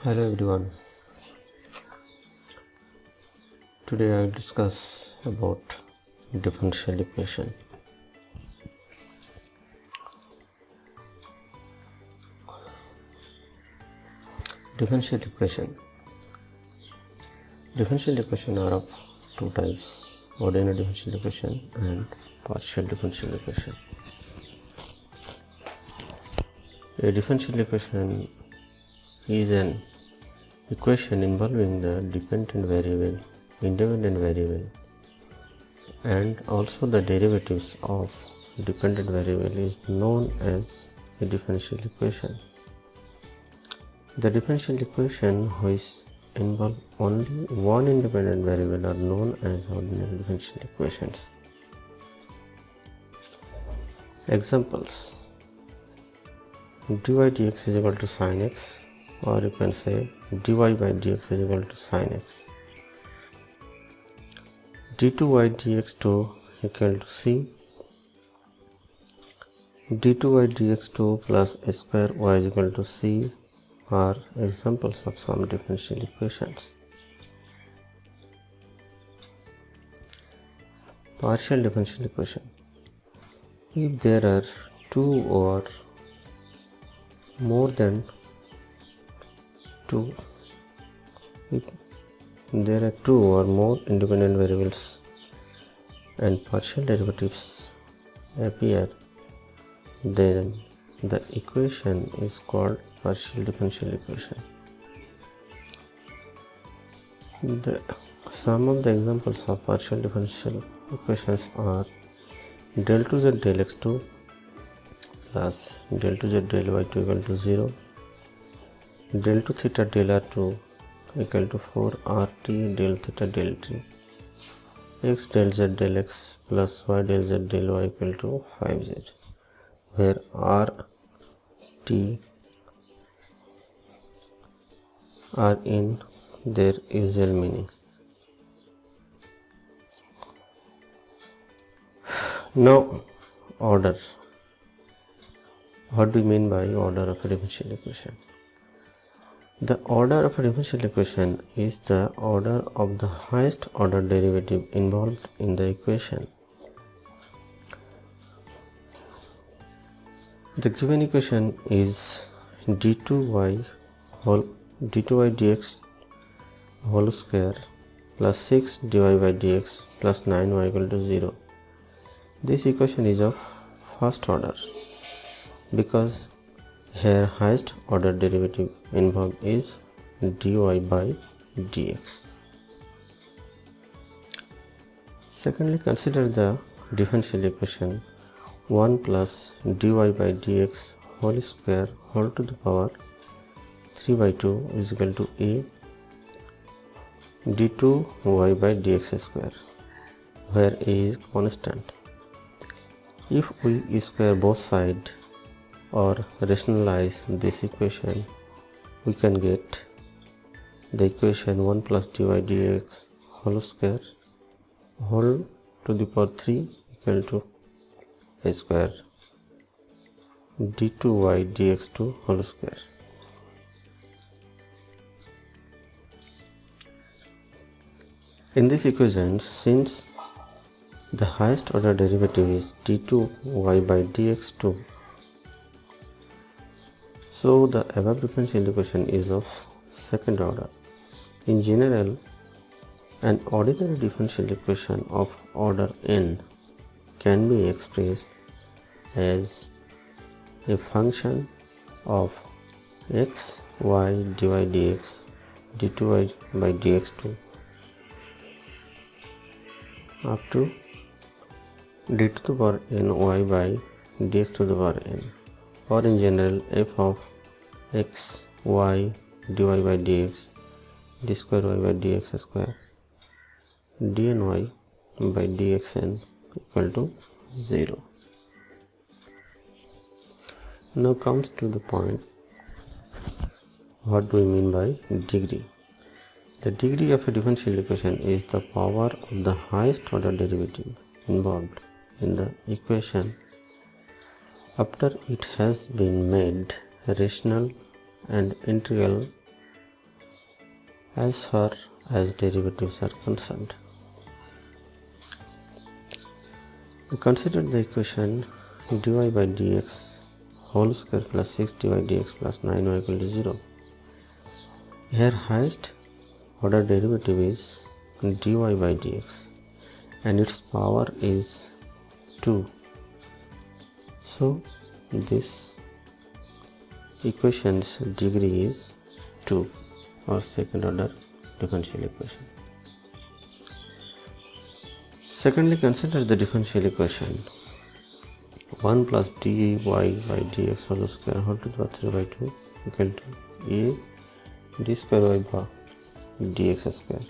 Hello everyone. Today I will discuss about differential equation. Differential equation. Differential equation are of two types: ordinary differential equation and partial differential equation. A differential equation is an equation involving the dependent variable, independent variable, and also the derivatives of dependent variable is known as a differential equation. The differential equation which involve only one independent variable are known as ordinary differential equations. Examples: dy dx is equal to sin x, or you can say dy by dx is equal to sin x. d2y dx2 equal to c. d2y dx2 plus a square y is equal to c are examples of some differential equations. Partial differential equation. If there are two or more than two, if there are two or more independent variables and partial derivatives appear, then the equation is called partial differential equation. Some of the examples of partial differential equations are del 2z del x2 plus del 2z del y2 equal to 0, del 2 theta del r2 equal to 4 rt del theta del t, x del z del x plus y del z del y equal to 5z, where r, t are in their usual meanings. Now, order. What do we mean by order of a differential equation? The order of a differential equation is the order of the highest order derivative involved in the equation. The given equation is d2y dx whole square plus 6 dy by dx plus 9y equal to 0. This equation is of first order because here highest order derivative involved is dy by dx. Secondly, consider the differential equation 1 plus dy by dx whole square whole to the power 3 by 2 is equal to a d2y by dx square, where a is constant. If we square both sides or rationalize this equation, we can get the equation 1 plus dy dx whole square whole to the power 3 equal to a square d2y dx2 whole square. In this equation, since the highest order derivative is d2y by dx2, so the above differential equation is of second order. In general, an ordinary differential equation of order n can be expressed as a function of x, y, dy dx, d2y by dx2 up to d to the power n y by dx to the power n, or in general f of x, y, dy by dx, d square y by dx square, dny by dxn equal to 0. Now comes to the point, what do we mean by degree? The degree of a differential equation is the power of the highest order derivative involved in the equation after it has been made rational and integral as far as derivatives are concerned. Consider the equation dy by dx whole square plus 6dy dx plus 9y equal to 0. Here highest order derivative is dy by dx and its power is 2. So this equation's degree is 2, or second order differential equation. Secondly, consider the differential equation 1 plus dy by dx whole square whole to the power 3 by 2 equal to a d square y by dx square.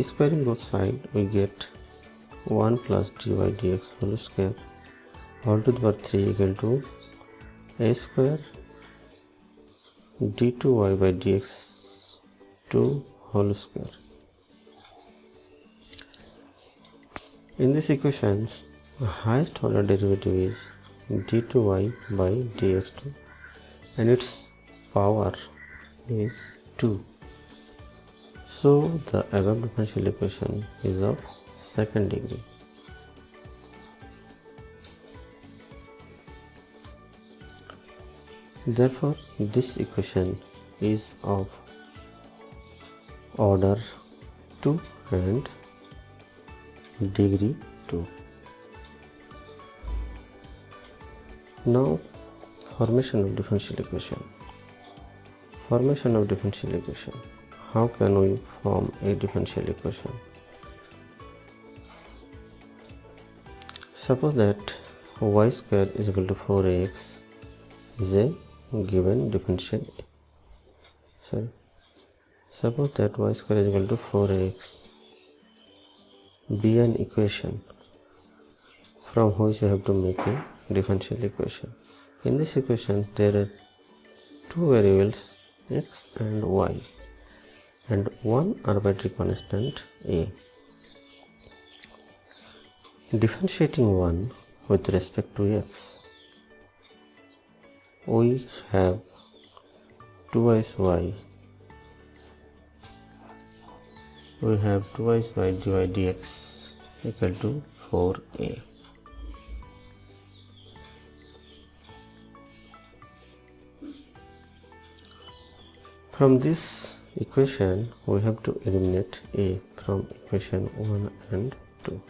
Squaring both sides, we get 1 plus dy dx whole square whole to the power 3 equal to a square d2y by dx 2 whole square. In this equation, the highest order derivative is d2y by dx2 and its power is 2. So the above differential equation is of second degree. Therefore, this equation is of order 2 and degree 2. Now, formation of differential equation. Formation of differential equation. How can we form a differential equation? Suppose that y square is equal to 4ax is a given differential. Suppose that y square is equal to 4ax be an equation from which you have to make a differential equation. In this equation, there are two variables x and y and one arbitrary constant a. Differentiating one with respect to x, we have 2x y. We have 2x y dy dx equal to 4a. From this equation, we have to eliminate a from equation 1 and 2.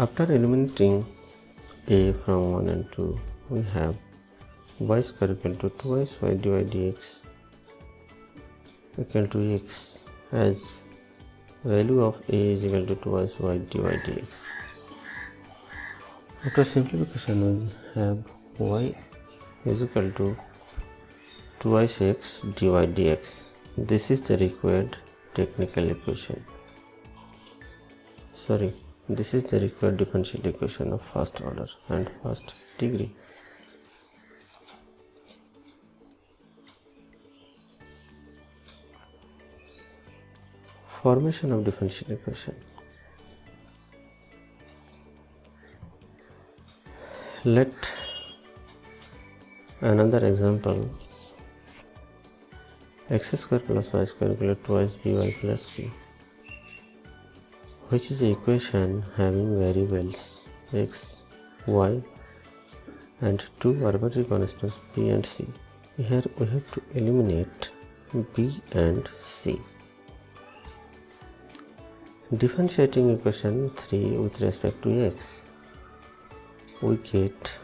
After eliminating a from 1 and 2, we have y square equal to 2x y dy dx equal to x, as value of a is equal to 2x y dy dx. After simplification, we have y is equal to 2x x dy dx. This is the required technical equation. This is the required differential equation of first order and first degree. Formation of differential equation. Let another example: x square plus y square equal to 2x by plus c, which is an equation having variables x, y and two arbitrary constants b and c. Here we have to eliminate b and c. Differentiating equation 3 with respect to x, we get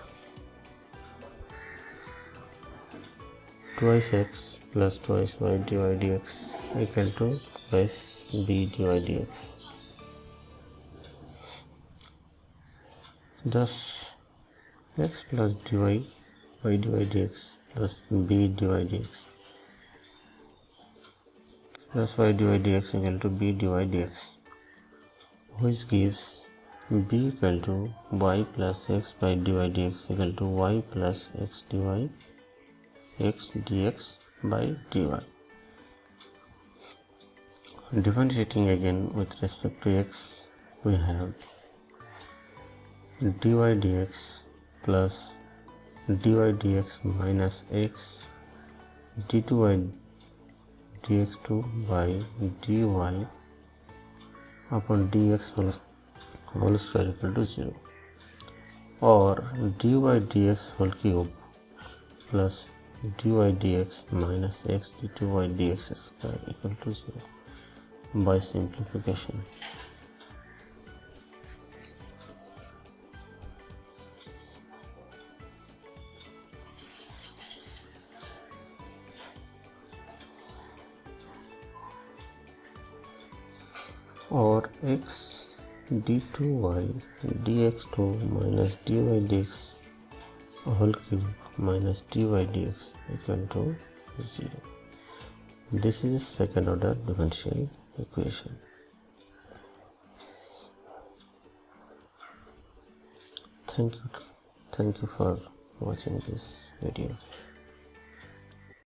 2x x plus 2x y dy dx equal to 2x b dy dx. Thus, x plus dy y dy dx plus b dy dx plus y dy dx equal to b dy dx, which gives b equal to y plus x by dy dx equal to y plus x dy x dx by dy. Differentiating again with respect to x, we have dy dx plus dy dx minus x d2 by dx2 by dy upon dx whole square equal to 0, or dy dx whole cube plus dy dx minus x d2 by dx square equal to 0 by simplification. Or x d2y dx2 minus dy dx whole cube minus dy dx equal to 0. This is a second order differential equation. Thank you for watching this video.